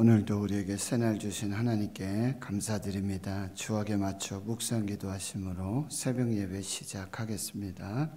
오늘도 우리에게 새날 주신 하나님께 감사드립니다. 주악에 맞춰 묵상 기도하심으로 새벽 예배 시작하겠습니다.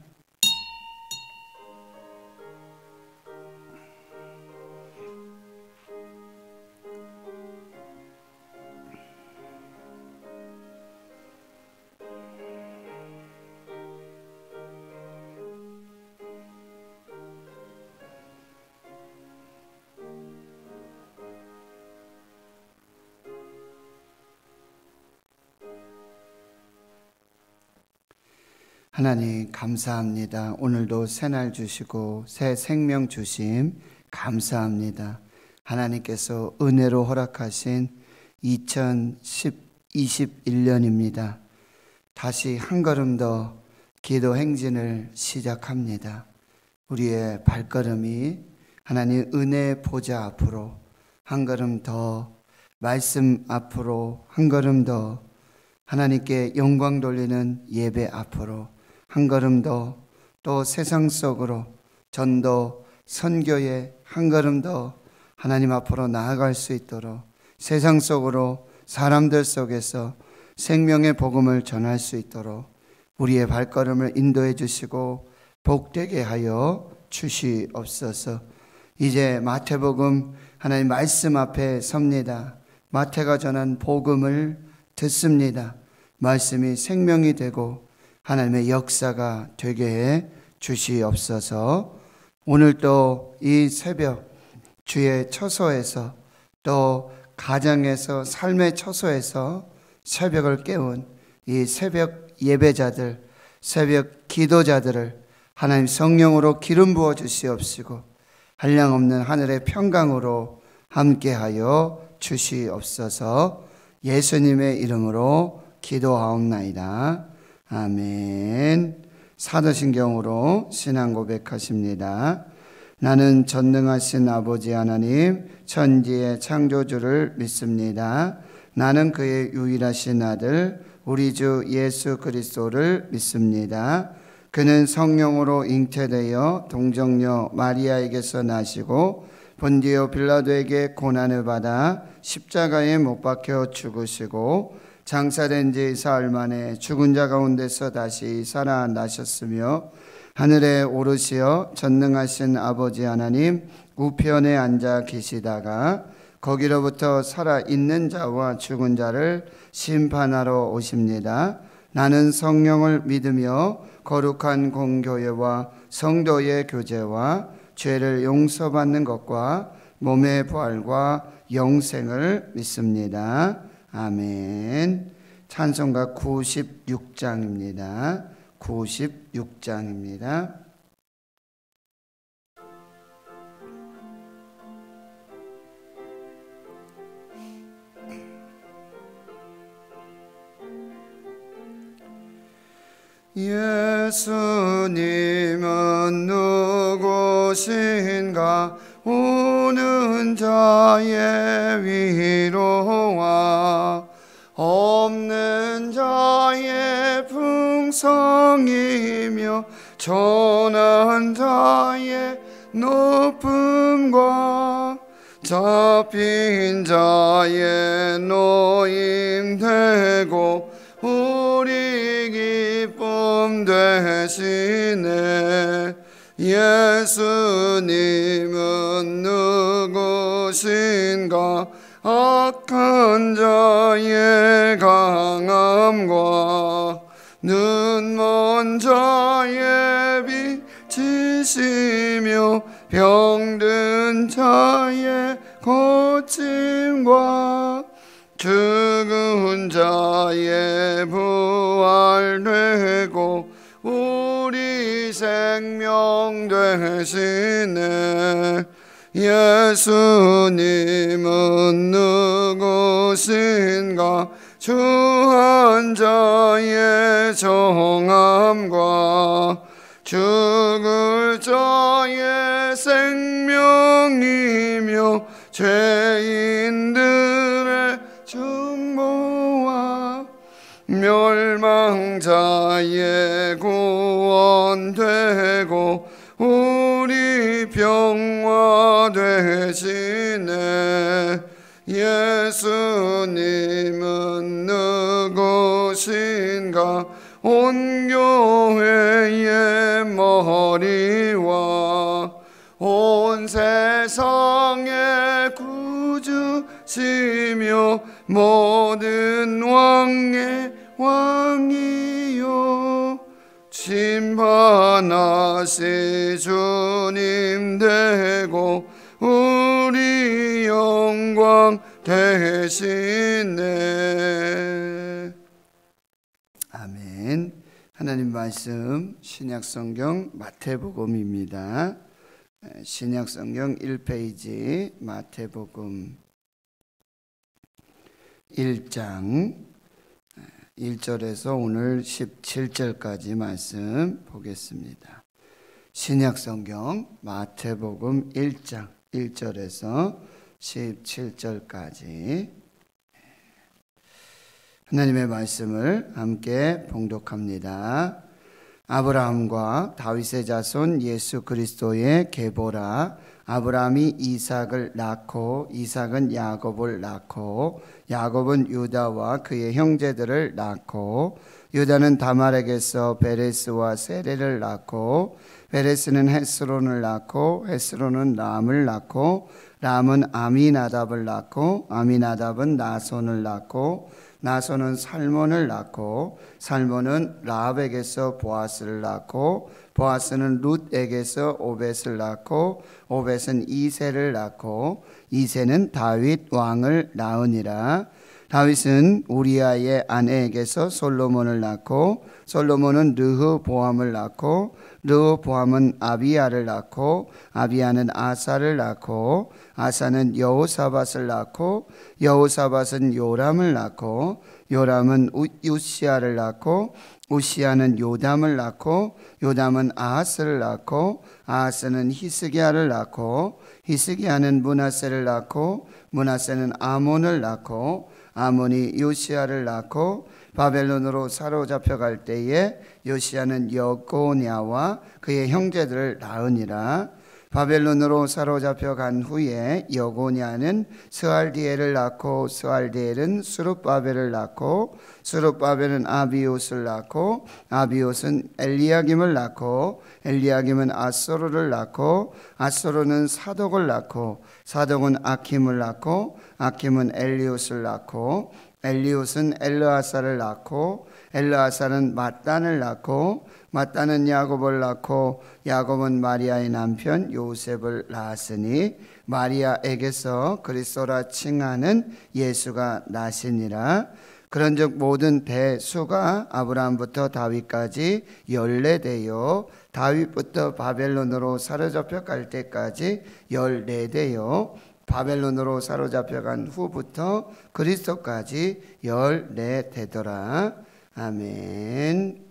하나님 감사합니다. 오늘도 새날 주시고 새 생명 주심 감사합니다. 하나님께서 은혜로 허락하신 2021년입니다. 다시 한 걸음 더 기도 행진을 시작합니다. 우리의 발걸음이 하나님 은혜 보좌 앞으로 한 걸음 더, 말씀 앞으로 한 걸음 더, 하나님께 영광 돌리는 예배 앞으로 한 걸음 더, 또 세상 속으로 전도 선교에 한 걸음 더 하나님 앞으로 나아갈 수 있도록 세상 속으로 사람들 속에서 생명의 복음을 전할 수 있도록 우리의 발걸음을 인도해 주시고 복되게 하여 주시옵소서. 이제 마태복음 하나님 말씀 앞에 섭니다. 마태가 전한 복음을 듣습니다. 말씀이 생명이 되고 하나님의 역사가 되게 해 주시옵소서. 오늘도 이 새벽 주의 처소에서 또 가정에서 삶의 처소에서 새벽을 깨운 이 새벽 예배자들, 새벽 기도자들을 하나님 성령으로 기름 부어 주시옵시고 한량없는 하늘의 평강으로 함께하여 주시옵소서. 예수님의 이름으로 기도하옵나이다. 아멘. 사도신경으로 신앙 고백하십니다. 나는 전능하신 아버지 하나님 천지의 창조주를 믿습니다. 나는 그의 유일하신 아들 우리 주 예수 그리스도를 믿습니다. 그는 성령으로 잉태되어 동정녀 마리아에게서 나시고 본디오 빌라도에게 고난을 받아 십자가에 못 박혀 죽으시고 장사된 지 사흘 만에 죽은 자 가운데서 다시 살아나셨으며 하늘에 오르시어 전능하신 아버지 하나님 우편에 앉아 계시다가 거기로부터 살아있는 자와 죽은 자를 심판하러 오십니다. 나는 성령을 믿으며 거룩한 공교회와 성도의 교제와 죄를 용서받는 것과 몸의 부활과 영생을 믿습니다. 아멘. 찬송가 96장입니다. 96장입니다. 예수님은 누구신가? 우는 자의 위로와 없는 자의 풍성이며 전한 자의 높음과 잡힌 자의 노임되고 우리 기쁨 되시네. 예수님은 누구신가? 악한 자의 강함과 눈먼 자의 빛이시며 병든 자의 고침과 죽은 자의 부활되고 우리 생명 되시네. 예수님은 누구신가? 주한 자의 정함과 죽을 자의 생명이며 죄인들의 중보와 멸망자의 구원되고 우리 병화 되시네. 예수님은 누구신가? 온 교회의 머리와 온 세상의 구주시며 모든 왕의 왕이요 심판하시 주님 되고 우리 영광 되시네. 아멘. 하나님 말씀 신약성경 마태복음입니다. 신약성경 1페이지 마태복음 1장 1절에서 오늘 17절까지 말씀 보겠습니다. 신약성경 마태복음 1장 1절에서 17절까지 하나님의 말씀을 함께 봉독합니다. 아브라함과 다윗의 자손 예수 그리스도의 계보라. 아브라함이 이삭을 낳고 이삭은 야곱을 낳고 야곱은 유다와 그의 형제들을 낳고 유다는 다말에게서 베레스와 세레를 낳고 베레스는 헤스론을 낳고 헤스론은 람을 낳고 람은 아미나답을 낳고 아미나답은 나손을 낳고 나손은 살몬을 낳고 살몬은 라합에게서 보아스를 낳고 보아스는 룻에게서 오벳을 낳고 오벳은 이새를 낳고 이새는 다윗 왕을 낳으니라. 다윗은 우리아의 아내에게서 솔로몬을 낳고 솔로몬은 르흐보암을 낳고 르흐보암은 아비야를 낳고 아비야는 아사를 낳고 아사는 여호사밧을 낳고 여호사밧은 요람을 낳고 요람은 우시야를 낳고 우시야는 요담을 낳고 요담은 아하스를 낳고 아하스는 히스기야를 낳고 히스기야는 므낫세를 낳고 므낫세는 아몬을 낳고 아몬이 요시야를 낳고 바벨론으로 사로잡혀갈 때에 요시야는 여고냐와 그의 형제들을 낳으니라. 바벨론으로 사로잡혀간 후에 여고냐는 스알디엘을 낳고 스알디엘은 수룹바벨을 낳고 수룹바벨은 아비옷을 낳고 아비옷은 엘리야김을 낳고 엘리야김은 아소르를 낳고 아소르는 사독을 낳고 사독은 아킴을 낳고 아킴은 엘리옷을 낳고 엘리옷은 엘르아사를 낳고 엘르아사는 mat단을 낳고 mat단은 야곱을 낳고 야곱은 마리아의 남편 요셉을 낳았으니 마리아에게서 그리스도라 칭하는 예수가 나시니라. 그런즉 모든 대수가 아브라함부터 다윗까지 14대요 다윗부터 바벨론으로 사로잡혀 갈 때까지 14대요 바벨론으로 사로잡혀간 후부터 그리스도까지 14대더라. 아멘.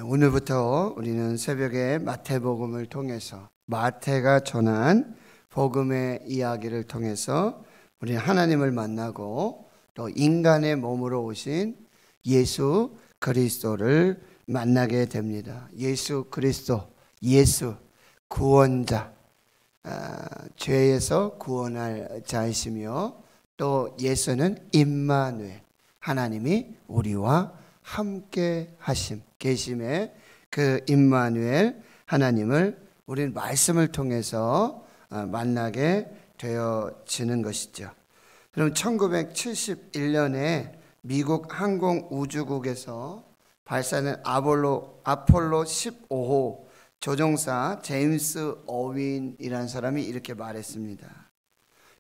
오늘부터 우리는 새벽에 마태복음을 통해서 마태가 전한 복음의 이야기를 통해서 우리 하나님을 만나고 또 인간의 몸으로 오신 예수 그리스도를 만나게 됩니다. 예수 그리스도, 예수 구원자, 죄에서 구원할 자이시며 또 예수는 임마누엘, 하나님이 우리와 함께 하심, 계심의 그 임마누엘 하나님을 우리는 말씀을 통해서 만나게 되어지는 것이죠. 그럼 1971년에 미국 항공우주국에서 발사된 아폴로 15호 조종사 제임스 어윈이라는 사람이 이렇게 말했습니다.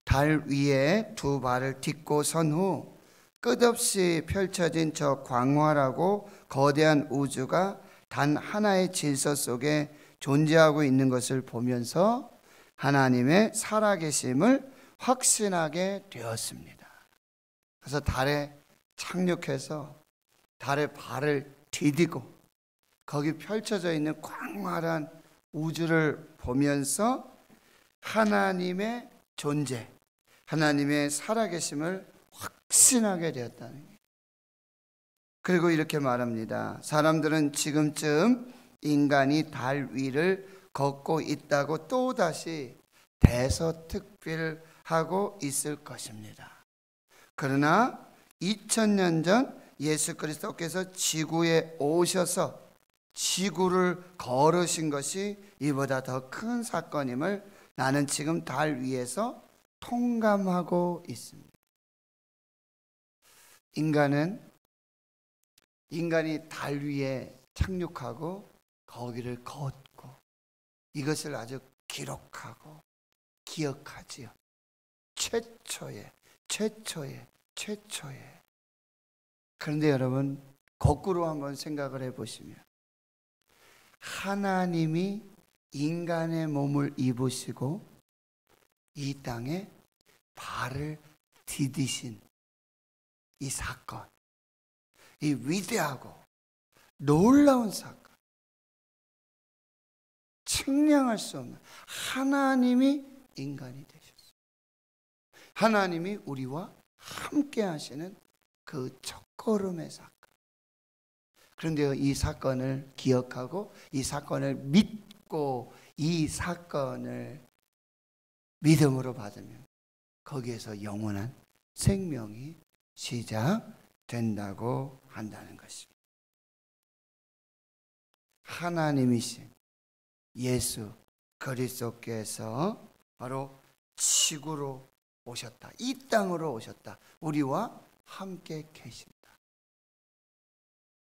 달 위에 두 발을 딛고 선 후 끝없이 펼쳐진 저 광활하고 거대한 우주가 단 하나의 질서 속에 존재하고 있는 것을 보면서 하나님의 살아계심을 확신하게 되었습니다. 그래서 달에 착륙해서 달에 발을 디디고 거기 펼쳐져 있는 광활한 우주를 보면서 하나님의 존재, 하나님의 살아계심을 확신하게 되었다는 거예요. 그리고 이렇게 말합니다. 사람들은 지금쯤 인간이 달 위를 걷고 있다고 또다시 대서특필 하고 있을 것입니다. 그러나 2000년 전 예수 그리스도께서 지구에 오셔서 지구를 걸으신 것이 이보다 더 큰 사건임을 나는 지금 달 위에서 통감하고 있습니다. 인간이 달 위에 착륙하고 거기를 걷고 이것을 아주 기록하고 기억하지요. 최초의. 그런데 여러분, 거꾸로 한번 생각을 해보시면 하나님이 인간의 몸을 입으시고 이 땅에 발을 디디신 이 사건, 이 위대하고 놀라운 사건, 측량할 수 없는 하나님이 인간이 되셨어요. 하나님이 우리와 함께 하시는 그 첫걸음의 사건. 그런데 이 사건을 기억하고 이 사건을 믿고 이 사건을 믿음으로 받으면 거기에서 영원한 생명이 시작된다고 한다는 것입니다. 하나님이신 예수 그리스도께서 바로 지구로 오셨다. 이 땅으로 오셨다. 우리와 함께 계신다.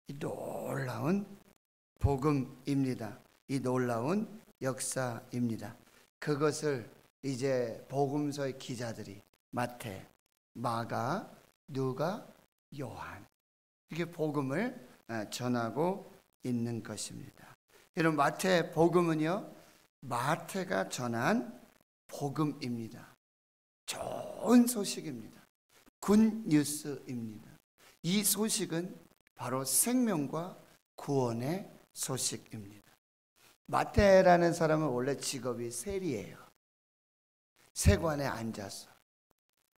이 놀라운 복음입니다. 이 놀라운 역사입니다. 그것을 이제 복음서의 기자들이 마태, 마가, 누가, 요한 이렇게 복음을 전하고 있는 것입니다. 여러분, 마태 복음은요, 마태가 전한 복음입니다. 좋은 소식입니다. 굿뉴스입니다. 이 소식은 바로 생명과 구원의 소식입니다. 마태라는 사람은 원래 직업이 세리예요. 세관에 앉아서,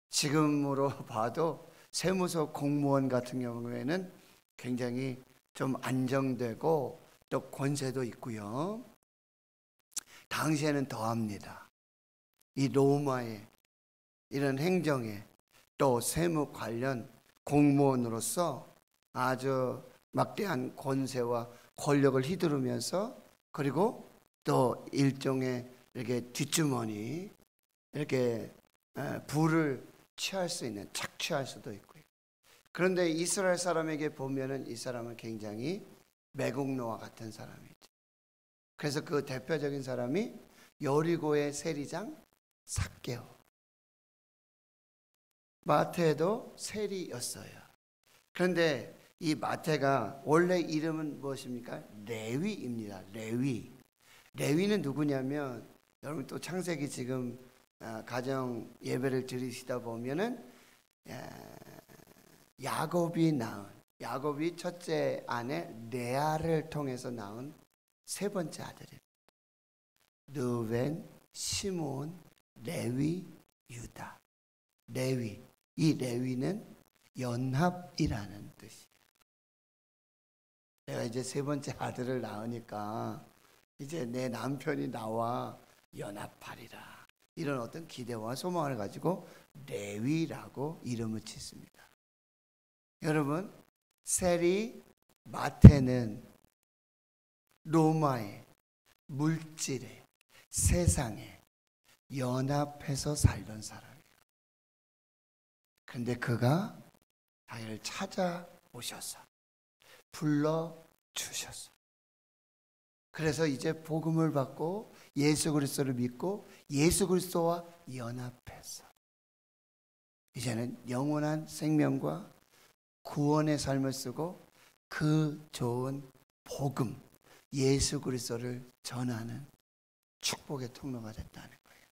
지금으로 봐도 세무서 공무원 같은 경우에는 굉장히 좀 안정되고 또 권세도 있고요. 당시에는 더합니다. 이 로마의 이런 행정에 또 세무 관련 공무원으로서 아주 막대한 권세와 권력을 휘두르면서, 그리고 또 일종의 이렇게 뒷주머니 이렇게 부를 취할 수 있는, 착취할 수도 있고요. 그런데 이스라엘 사람에게 보면은 이 사람은 굉장히 매국노와 같은 사람이죠. 그래서 그 대표적인 사람이 여리고의 세리장 삭개오. 마태도 세리였어요. 그런데 이 마태가 원래 이름은 무엇입니까? 레위입니다. 레위는 누구냐면, 여러분 또 창세기 지금 가정 예배를 드리시다 보면은 야곱이 첫째 아내 레아를 통해서 낳은 세 번째 아들입니다. 르벤, 시몬, 레위, 유다. 이 레위는 연합이라는 뜻이에요. 내가 이제 세 번째 아들을 낳으니까 이제 내 남편이 나와 연합하리라, 이런 어떤 기대와 소망을 가지고 레위라고 이름을 짓습니다. 여러분, 세리 마태는 로마의 물질에, 세상에 연합해서 살던 사람이에요. 그런데 그가 자기를 찾아오셔서 불러주셨어. 그래서 이제 복음을 받고 예수 그리스도를 믿고 예수 그리스도와 연합해서 이제는 영원한 생명과 구원의 삶을 쓰고 그 좋은 복음, 예수 그리스도를 전하는 축복의 통로가 됐다는 거예요.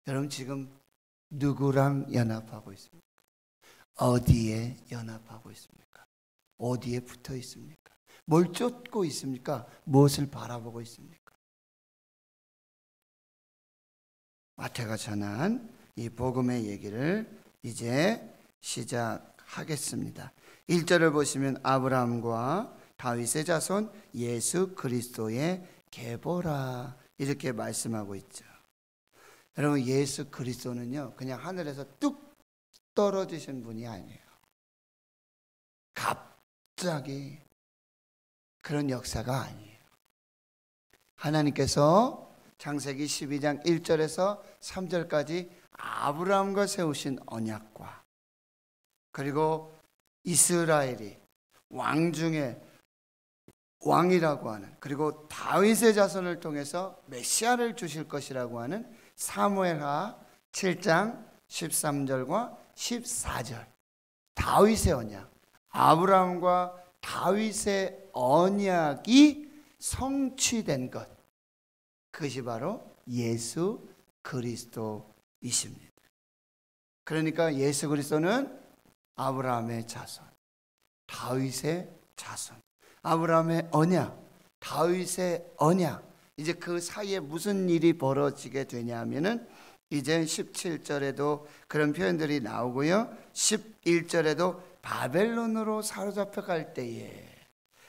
여러분, 지금 누구랑 연합하고 있습니까? 어디에 연합하고 있습니까? 어디에 붙어 있습니까? 뭘 쫓고 있습니까? 무엇을 바라보고 있습니까? 마태가 전한 이 복음의 얘기를 이제 시작하겠습니다. 1절을 보시면 아브라함과 다윗의 자손 예수 그리스도의 계보라, 이렇게 말씀하고 있죠. 여러분, 예수 그리스도는요 그냥 하늘에서 뚝 떨어지신 분이 아니에요. 갑자기 그런 역사가 아니에요. 하나님께서 창세기 12장 1절에서 3절까지 아브라함과 세우신 언약과, 그리고 이스라엘이 왕 중에 왕이라고 하는, 그리고 다윗의 자손을 통해서 메시아를 주실 것이라고 하는 사무엘하 7장 13절과 14절, 다윗의 언약, 아브라함과 다윗의 언약이 성취된 것, 그것이 바로 예수 그리스도이십니다. 그러니까 예수 그리스도는 아브라함의 자손, 다윗의 자손, 아브라함의 언약, 다윗의 언약. 이제 그 사이에 무슨 일이 벌어지게 되냐면은 이제 17절에도 그런 표현들이 나오고요, 11절에도 바벨론으로 사로잡혀 갈 때에,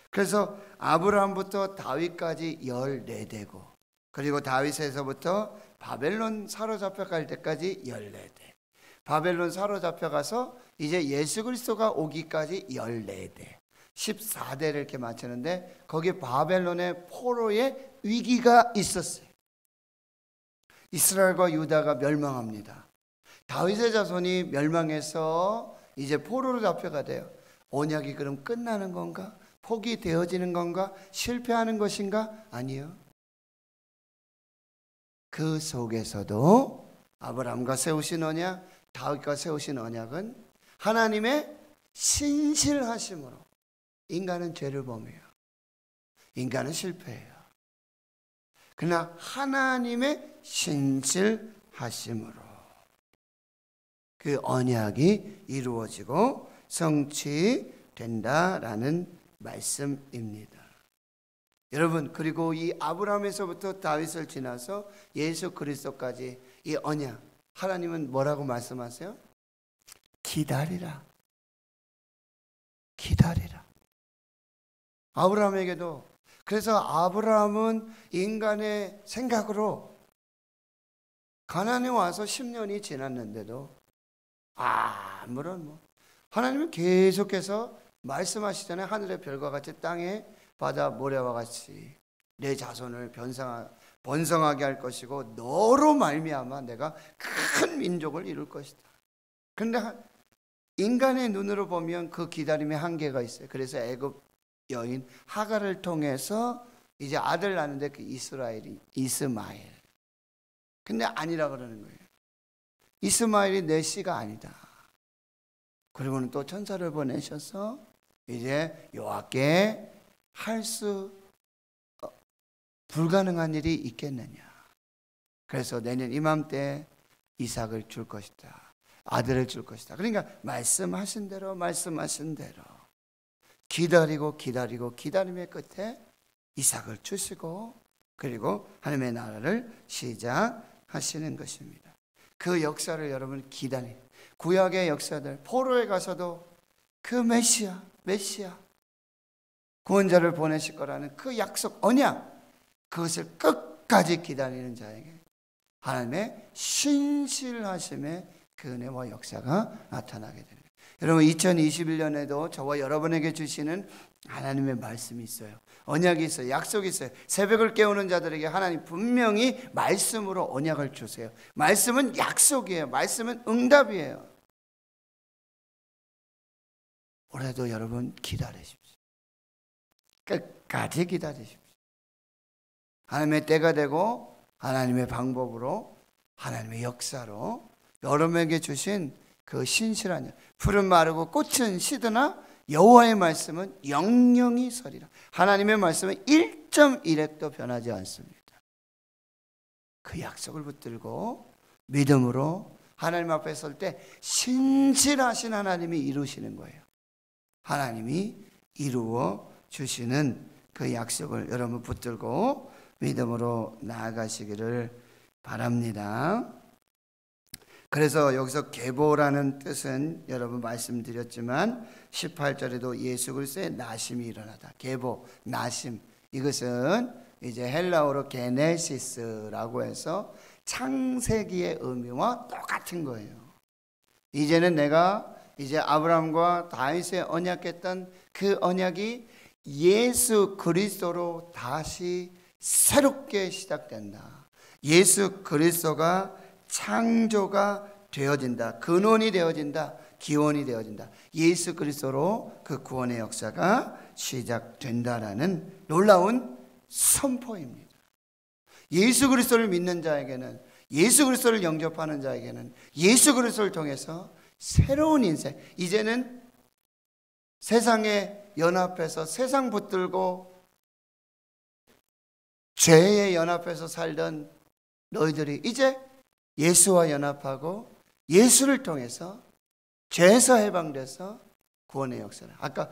그래서 아브라함부터 다윗까지 14대고, 그리고 다윗에서부터 바벨론 사로잡혀 갈 때까지 14대, 바벨론 사로잡혀 가서 이제 예수 그리스도가 오기까지 14대, 14대를 이렇게 맞추는데, 거기에 바벨론의 포로의 위기가 있었어요. 이스라엘과 유다가 멸망합니다. 다윗의 자손이 멸망해서 이제 포로로 잡혀가 돼요. 언약이 그럼 끝나는 건가? 포기되어지는 건가? 실패하는 것인가? 아니요. 그 속에서도 아브라함과 세우신 언약, 다윗과 세우신 언약은 하나님의 신실하심으로, 인간은 죄를 범해요. 인간은 실패해요. 그러나 하나님의 신실하심으로 그 언약이 이루어지고 성취된다라는 말씀입니다. 여러분, 그리고 이 아브라함에서부터 다윗을 지나서 예수 그리스도까지 이 언약, 하나님은 뭐라고 말씀하세요? 기다리라. 기다리라. 아브라함에게도. 그래서 아브라함은 인간의 생각으로 가나안에 와서 10년이 지났는데도 아무런 하나님은 계속해서 말씀하시잖아요. 하늘의 별과 같이 땅에 바다 모래와 같이 내 자손을 번성하게 할 것이고 너로 말미암아 내가 큰 민족을 이룰 것이다. 그런데 인간의 눈으로 보면 그 기다림에 한계가 있어요. 그래서 애굽 여인 하갈을 통해서 이제 아들 낳는데 그 이스마엘. 근데 아니라 그러는 거예요. 이스마엘이 내 씨가 아니다. 그리고는 또 천사를 보내셔서 이제 여호와께 할 수 불가능한 일이 있겠느냐. 그래서 내년 이맘때 이삭을 줄 것이다. 아들을 줄 것이다. 그러니까 말씀하신 대로 기다리고 기다림의 끝에 이삭을 주시고, 그리고 하나님의 나라를 시작하시는 것입니다. 그 역사를 여러분 기다리, 구약의 역사들, 포로에 가서도 그 메시아 구원자를 보내실 거라는 그 약속, 언약, 그것을 끝까지 기다리는 자에게 하나님의 신실하심의 그 은혜와 역사가 나타나게 됩니다. 여러분, 2021년에도 저와 여러분에게 주시는 하나님의 말씀이 있어요. 언약이 있어요. 약속이 있어요. 새벽을 깨우는 자들에게 하나님 분명히 말씀으로 언약을 주세요. 말씀은 약속이에요. 말씀은 응답이에요. 올해도 여러분 기다리십시오. 끝까지 기다리십시오. 하나님의 때가 되고 하나님의 방법으로, 하나님의 역사로 여러분에게 주신 그 신실한 약, 풀은 마르고 꽃은 시드나 여호와의 말씀은 영영이 서리라. 하나님의 말씀은 1.1획도 변하지 않습니다. 그 약속을 붙들고 믿음으로 하나님 앞에 설 때 신실하신 하나님이 이루시는 거예요. 하나님이 이루어 주시는 그 약속을 여러분 붙들고 믿음으로 나아가시기를 바랍니다. 그래서 여기서 계보라는 뜻은 여러분 말씀드렸지만 18절에도 예수 그리스도의 나심이 일어나다. 계보, 나심, 이것은 이제 헬라어로 게네시스라고 해서 창세기의 의미와 똑같은 거예요. 이제는 내가 이제 아브라함과 다윗의 언약했던 그 언약이 예수 그리스도로 다시 새롭게 시작된다. 예수 그리스도가 창조가 되어진다. 근원이 되어진다. 기원이 되어진다. 예수 그리스도로 그 구원의 역사가 시작된다라는 놀라운 선포입니다. 예수 그리스도를 믿는 자에게는, 예수 그리스도를 영접하는 자에게는 예수 그리스도를 통해서 새로운 인생, 이제는 세상에 연합해서 세상 붙들고 죄에 연합해서 살던 너희들이 이제 예수와 연합하고 예수를 통해서 죄에서 해방돼서 구원의 역사를, 아까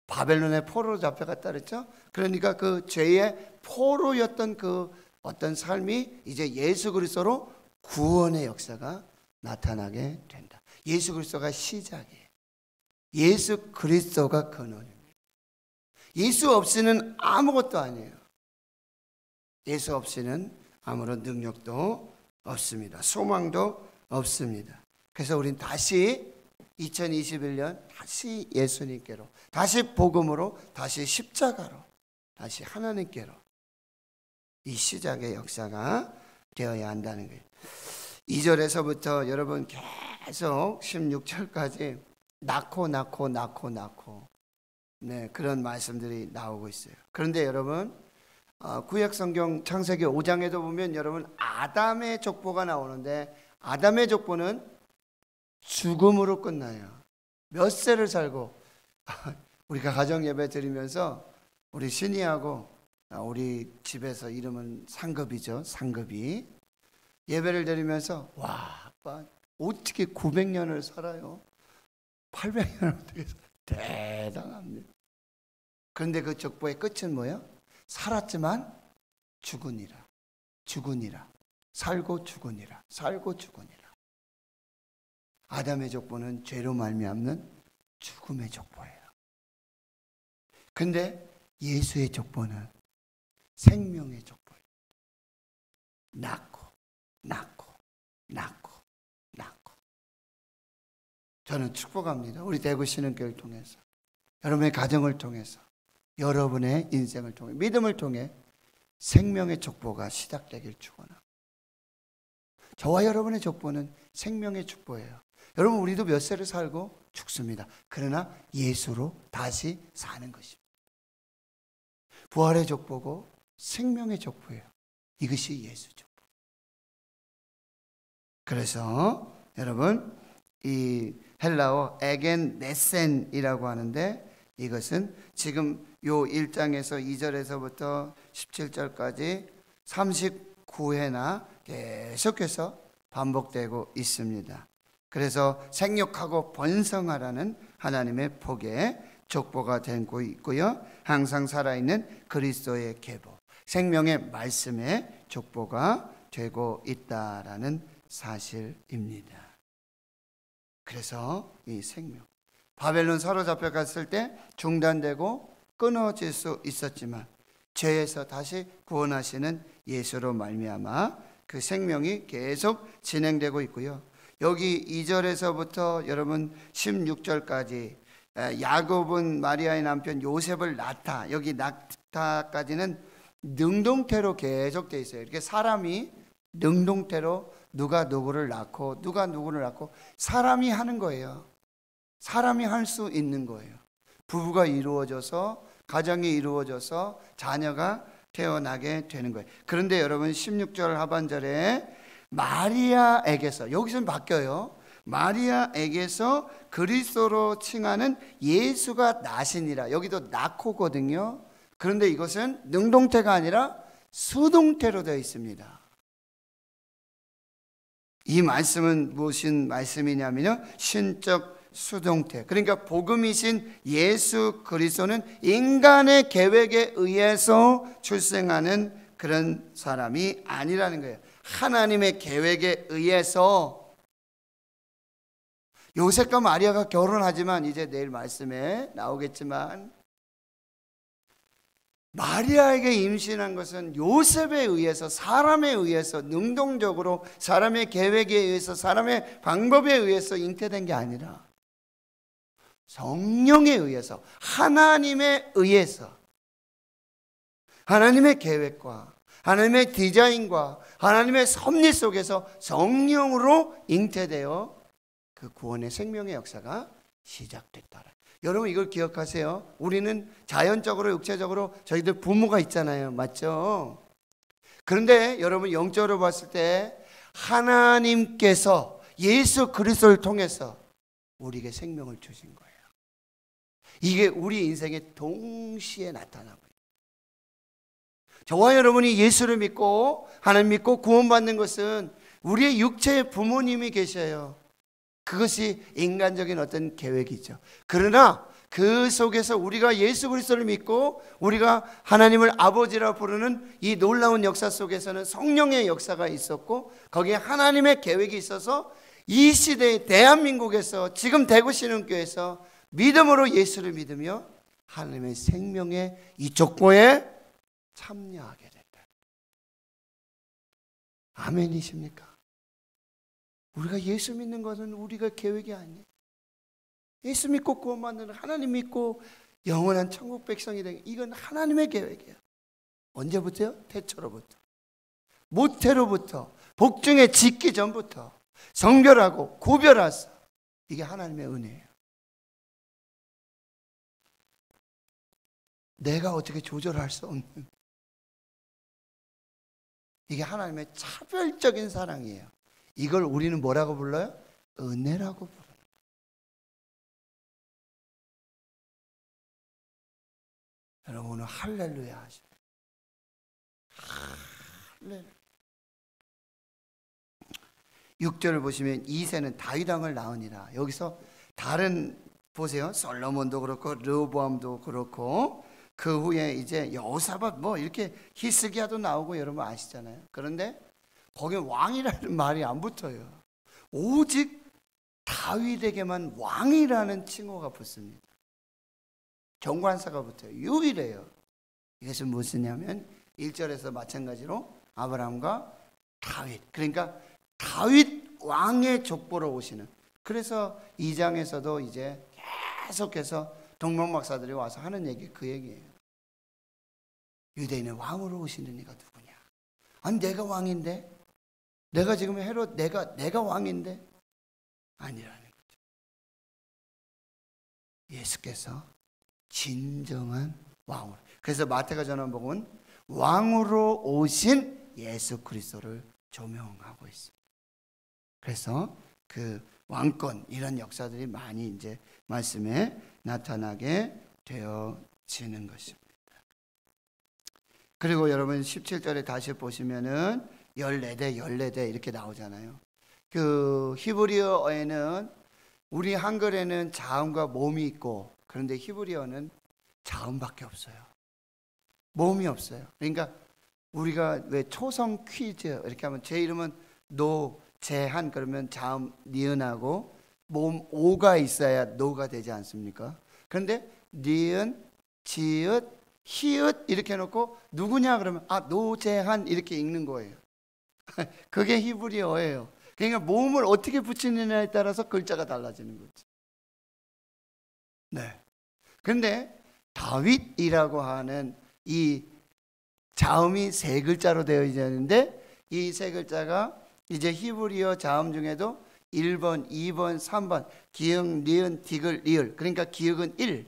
바벨론의 포로로 잡혀갔다 그랬죠? 그러니까 그 죄의 포로였던 그 어떤 삶이 이제 예수 그리스도로 구원의 역사가 나타나게 된다. 예수 그리스도가 시작이에요. 예수 그리스도가 근원입니다. 예수 없이는 아무것도 아니에요. 예수 없이는 아무런 능력도 없습니다. 소망도 없습니다. 그래서 우린 다시 2021년 다시 예수님께로, 다시 복음으로, 다시 십자가로, 다시 하나님께로 이 시작의 역사가 되어야 한다는 거예요. 2절에서부터 여러분 계속 16절까지 낳고 네, 그런 말씀들이 나오고 있어요. 그런데 여러분 구약 성경 창세기 5장에도 보면 여러분 아담의 족보가 나오는데 아담의 족보는 죽음으로 끝나요. 몇 세를 살고 우리가 가정 예배 드리면서 우리 신이하고 우리 집에서 이름은 상급이죠. 상급이 예배를 드리면서 와 아빠 어떻게 900년을 살아요? 800년을 어떻게 살아요? 대단합니다. 그런데 그 족보의 끝은 뭐예요? 살았지만 죽으니라. 살고 죽으니라. 아담의 족보는 죄로 말미암는 죽음의 족보예요. 근데 예수의 족보는 생명의 족보예요. 낳고. 저는 축복합니다. 우리 대구 신흥교회를 통해서, 여러분의 가정을 통해서, 여러분의 인생을 통해, 믿음을 통해 생명의 족보가 시작되길 축원합니다. 저와 여러분의 족보는 생명의 족보예요. 여러분 우리도 몇 세를 살고 죽습니다. 그러나 예수로 다시 사는 것입니다. 부활의 족보고 생명의 족보예요. 이것이 예수 족보. 그래서 여러분 이 헬라어 에겐 네센이라고 하는데 이것은 지금 요 1장에서 2절에서부터 17절까지 39회나 계속해서 반복되고 있습니다. 그래서 생육하고 번성하라는 하나님의 복의 족보가 되고 있고요. 항상 살아있는 그리스도의 계보, 생명의 말씀의 족보가 되고 있다라는 사실입니다. 그래서 이 생명, 바벨론 사로잡혀 갔을 때 중단되고 끊어질 수 있었지만 죄에서 다시 구원하시는 예수로 말미암아 그 생명이 계속 진행되고 있고요. 여기 2절에서부터 여러분 16절까지 야곱은 마리아의 남편 요셉을 낳다, 여기 낳다까지는 능동태로 계속 되어 있어요. 이렇게 사람이 능동태로 누가 누구를 낳고 누가 누구를 낳고 사람이 하는 거예요. 사람이 할 수 있는 거예요. 부부가 이루어져서, 가정이 이루어져서 자녀가 태어나게 되는 거예요. 그런데 여러분 16절 하반절에 마리아에게서, 여기서는 바뀌어요. 마리아에게서 그리스도로 칭하는 예수가 나시니라. 여기도 낳고거든요. 그런데 이것은 능동태가 아니라 수동태로 되어 있습니다. 이 말씀은 무슨 말씀이냐면요, 신적 수동태. 그러니까 복음이신 예수 그리스도는 인간의 계획에 의해서 출생하는 그런 사람이 아니라는 거예요. 하나님의 계획에 의해서. 요셉과 마리아가 결혼하지만, 이제 내일 말씀에 나오겠지만, 마리아에게 임신한 것은 요셉에 의해서, 사람에 의해서, 능동적으로 사람의 계획에 의해서, 사람의 방법에 의해서 잉태된 게 아니라 성령에 의해서, 하나님에 의해서, 하나님의 계획과 하나님의 디자인과 하나님의 섭리 속에서 성령으로 잉태되어 그 구원의 생명의 역사가 시작됐다. 여러분 이걸 기억하세요. 우리는 자연적으로 육체적으로 저희들 부모가 있잖아요. 맞죠? 그런데 여러분 영적으로 봤을 때 하나님께서 예수 그리스도를 통해서 우리에게 생명을 주신 거예요. 이게 우리 인생에 동시에 나타나고 있어요. 저와 여러분이 예수를 믿고 하나님 믿고 구원받는 것은 우리의 육체의 부모님이 계셔요. 그것이 인간적인 어떤 계획이죠. 그러나 그 속에서 우리가 예수 그리스도를 믿고 우리가 하나님을 아버지라 부르는 이 놀라운 역사 속에서는 성령의 역사가 있었고 거기에 하나님의 계획이 있어서 이 시대에 대한민국에서 지금 대구신흥교회에서 믿음으로 예수를 믿으며 하나님의 생명의 이 족보에 참여하게 된다. 아멘이십니까? 우리가 예수 믿는 것은 우리가 계획이 아니에요. 예수 믿고 구원받는 하나님 믿고 영원한 천국 백성이 되는 이건 하나님의 계획이에요. 언제부터요? 태초로부터, 모태로부터, 복중에 짓기 전부터 성별하고 구별하사 이게 하나님의 은혜예요. 내가 어떻게 조절할 수 없는 이게 하나님의 차별적인 사랑이에요. 이걸 우리는 뭐라고 불러요? 은혜라고 불러요. 여러분 오늘 할렐루야 하시죠. 할렐루야. 6절을 보시면 이새는 다윗 왕을 낳으니라. 여기서 다른 보세요. 솔로몬도 그렇고 르호보암도 그렇고 그 후에 이제 여호사밧 뭐 이렇게 히스기야도 나오고 여러분 아시잖아요. 그런데 거기 왕이라는 말이 안 붙어요. 오직 다윗에게만 왕이라는 칭호가 붙습니다. 정관사가 붙어요. 유일해요. 이것은 무엇이냐면 1절에서 마찬가지로 아브라함과 다윗, 그러니까 다윗 왕의 족보로 오시는. 그래서 2장에서도 이제 계속해서 동문 박사들이 와서 하는 얘기 그 얘기예요. 유대인의 왕으로 오시는 이가 누구냐? 아니 내가 왕인데, 내가 지금 헤롯 내가 왕인데 아니라는 거죠. 예수께서 진정한 왕으로. 그래서 마태가 전한 복음은 왕으로 오신 예수 그리스도를 조명하고 있습니다. 그래서 그 왕권 이런 역사들이 많이 이제 말씀에 나타나게 되어지는 것입니다. 그리고 여러분 17절에 다시 보시면은 14대 이렇게 나오잖아요. 그 히브리어에는 우리 한글에는 자음과 몸이 있고 그런데 히브리어는 자음밖에 없어요. 몸이 없어요. 그러니까 우리가 왜 초성 퀴즈 이렇게 하면 제 이름은 노재한 그러면 자음 니은하고 몸 오가 있어야 노가 되지 않습니까? 그런데 니은, 지읒, 히읗 이렇게 해놓고 누구냐 그러면 노재한 이렇게 읽는 거예요. 그게 히브리어예요. 그러니까 몸을 어떻게 붙이느냐에 따라서 글자가 달라지는 거죠. 네. 그런데 다윗이라고 하는 이 자음이 세 글자로 되어 있는데 이 세 글자가 이제 히브리어 자음 중에도 1번, 2번, 3번 기역, 니은, 디귿, 리을. 그러니까 기역은 1,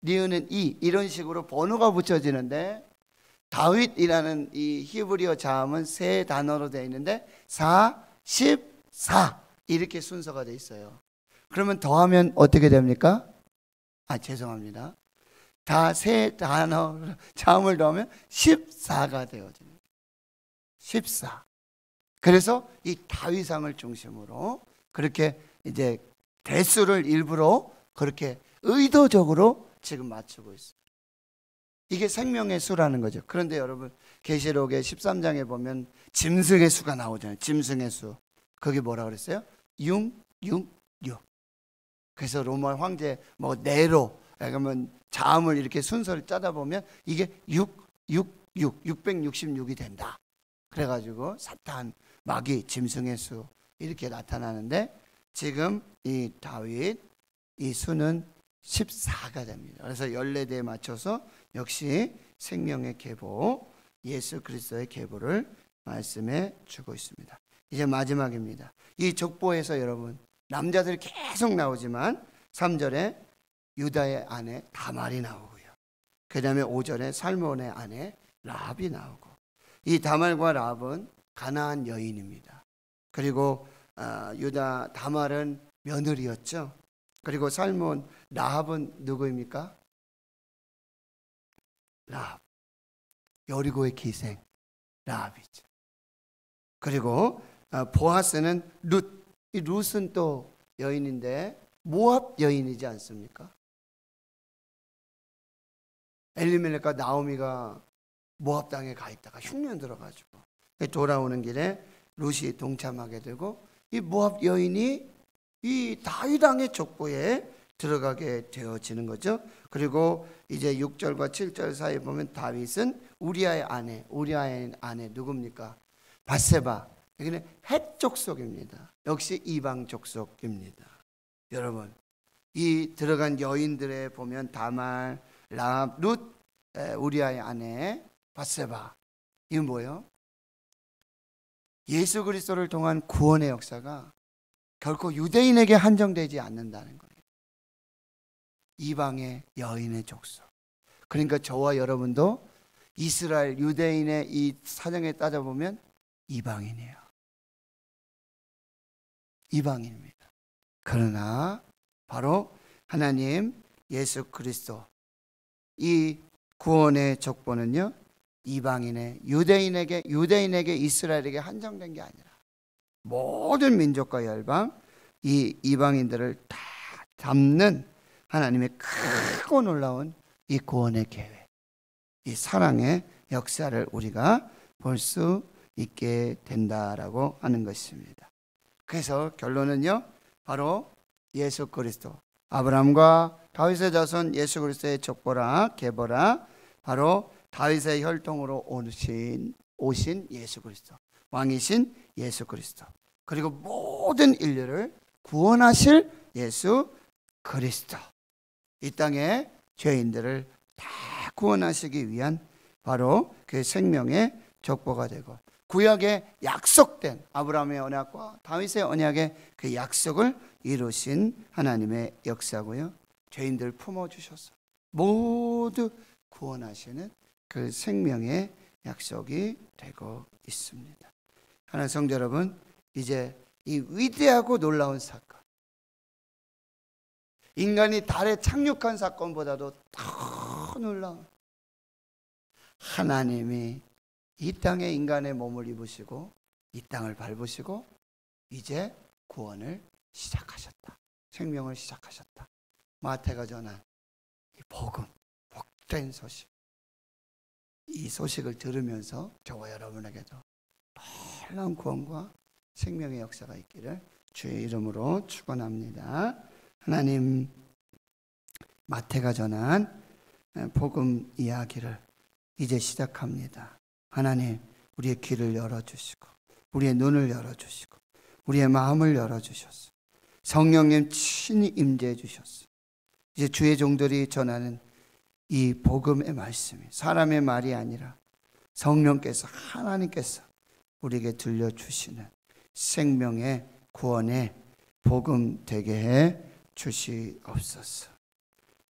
니은은 2 이런 식으로 번호가 붙여지는데 다윗이라는 이 히브리어 자음은 세 단어로 되어 있는데 4, 14 이렇게 순서가 되어 있어요. 그러면 더하면 어떻게 됩니까? 죄송합니다. 다 세 단어 자음을 더하면 14가 되어집니다. 14. 그래서 이 다윗왕을 중심으로 그렇게 이제 대수를 일부러 그렇게 의도적으로 지금 맞추고 있어요. 이게 생명의 수라는 거죠. 그런데 여러분 계시록의 13장에 보면 짐승의 수가 나오잖아요. 짐승의 수. 그게 뭐라 그랬어요? 6. 그래서 로마 황제 네로 그러면 자음을 이렇게 순서를 짜다 보면 이게 666이 된다. 그래가지고 사탄, 마귀, 짐승의 수 이렇게 나타나는데 지금 이 다윗 이 수는 14가 됩니다. 그래서 14대에 맞춰서 역시 생명의 계보, 예수 그리스도의 계보를 말씀해 주고 있습니다. 이제 마지막입니다. 이 족보에서 여러분 남자들이 계속 나오지만 3절에 유다의 아내 다말이 나오고요. 그 다음에 5절에 살몬의 아내 라합이 나오고, 이 다말과 라합은 가나안 여인입니다. 그리고 유다 다말은 며느리였죠. 그리고 살몬 라합은 누구입니까? 라합, 여리고의 기생 라합이죠. 그리고 보아스는 룻, 이 룻은 또 여인인데 모압 여인이지 않습니까? 엘리멜렉과 나오미가 모압 땅에 가 있다가 흉년 들어가지고 돌아오는 길에 룻이 동참하게 되고, 이 모압 여인이 이 다윗 왕의 족보에 들어가게 되어지는 거죠. 그리고 이제 6절과 7절 사이에 보면 다윗은 우리아의 아내 누굽니까? 밧세바. 여기는 헷 족속입니다. 역시 이방 족속입니다. 여러분, 이 들어간 여인들에 보면 다말, 라합, 룻, 우리아의 아내 밧세바, 이건 뭐예요? 예수 그리스도를 통한 구원의 역사가 결코 유대인에게 한정되지 않는다는 거예요. 이방의 여인의 족속. 그러니까 저와 여러분도 이스라엘 유대인의 이 사정에 따져보면 이방인이에요. 이방인입니다. 그러나 바로 하나님 예수 그리스도 이 구원의 족보는요, 이방인의 유대인에게 이스라엘에게 한정된 게 아니라 모든 민족과 열방, 이 이방인들을 다 담는 하나님의 크고 놀라운 이 구원의 계획, 이 사랑의 역사를 우리가 볼 수 있게 된다라고 하는 것입니다. 그래서 결론은요, 바로 예수 그리스도, 아브라함과 다윗의 자손 예수 그리스도의 족보라 계보라, 바로 다윗의 혈통으로 오신 예수 그리스도, 왕이신 예수 그리스도, 그리고 모든 인류를 구원하실 예수 그리스도, 이 땅의 죄인들을 다 구원하시기 위한 바로 그 생명의 족보가 되고, 구약에 약속된 아브라함의 언약과 다윗의 언약의 그 약속을 이루신 하나님의 역사고요, 죄인들 품어주셔서 모두 구원하시는 그 생명의 약속이 되고 있습니다. 하나님 성도 여러분, 이제 이 위대하고 놀라운 사건, 인간이 달에 착륙한 사건보다도 더 놀라운, 하나님이 이 땅에 인간의 몸을 입으시고 이 땅을 밟으시고 이제 구원을 시작하셨다. 생명을 시작하셨다. 마태가 전한 이 복음, 복된 소식, 이 소식을 들으면서 저와 여러분에게도 놀라운 구원과 생명의 역사가 있기를 주의 이름으로 축원합니다. 하나님, 마태가 전한 복음 이야기를 이제 시작합니다. 하나님, 우리의 귀를 열어주시고 우리의 눈을 열어주시고 우리의 마음을 열어주셔서 성령님 친히 임재해 주셨어. 이제 주의 종들이 전하는 이 복음의 말씀이 사람의 말이 아니라 성령께서, 하나님께서 우리에게 들려주시는 생명의 구원의 복음 되게 해 주시옵소서.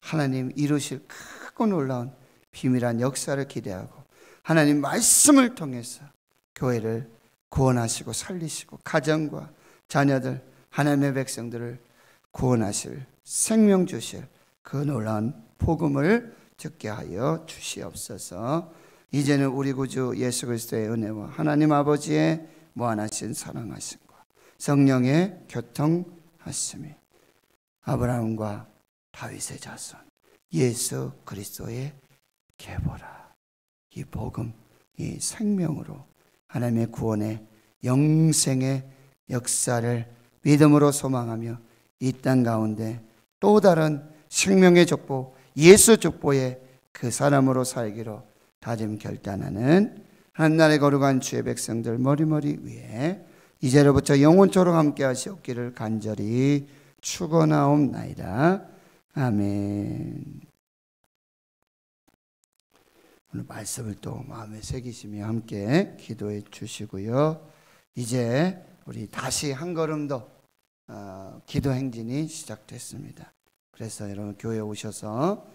하나님 이루실 크고 놀라운 비밀한 역사를 기대하고 하나님 말씀을 통해서 교회를 구원하시고 살리시고 가정과 자녀들, 하나님의 백성들을 구원하실, 생명 주실 그 놀라운 복음을 듣게 하여 주시옵소서. 이제는 우리 구주 예수 그리스도의 은혜와 하나님 아버지의 무한하신 사랑하심과 성령의 교통하심이 아브라함과 다윗의 자손 예수 그리스도의 계보라, 이 복음, 이 생명으로 하나님의 구원의 영생의 역사를 믿음으로 소망하며 이 땅 가운데 또 다른 생명의 족보, 예수 족보의 그 사람으로 살기로 다짐 결단하는 하나님나라의 거룩한 주의 백성들 머리머리 위에 이제로부터 영원토록 함께 하시옵기를 간절히 축원하옵나이다. 아멘. 오늘 말씀을 또 마음에 새기시며 함께 기도해 주시고요. 이제 우리 다시 한 걸음 더 기도 행진이 시작됐습니다. 그래서 여러분 교회에 오셔서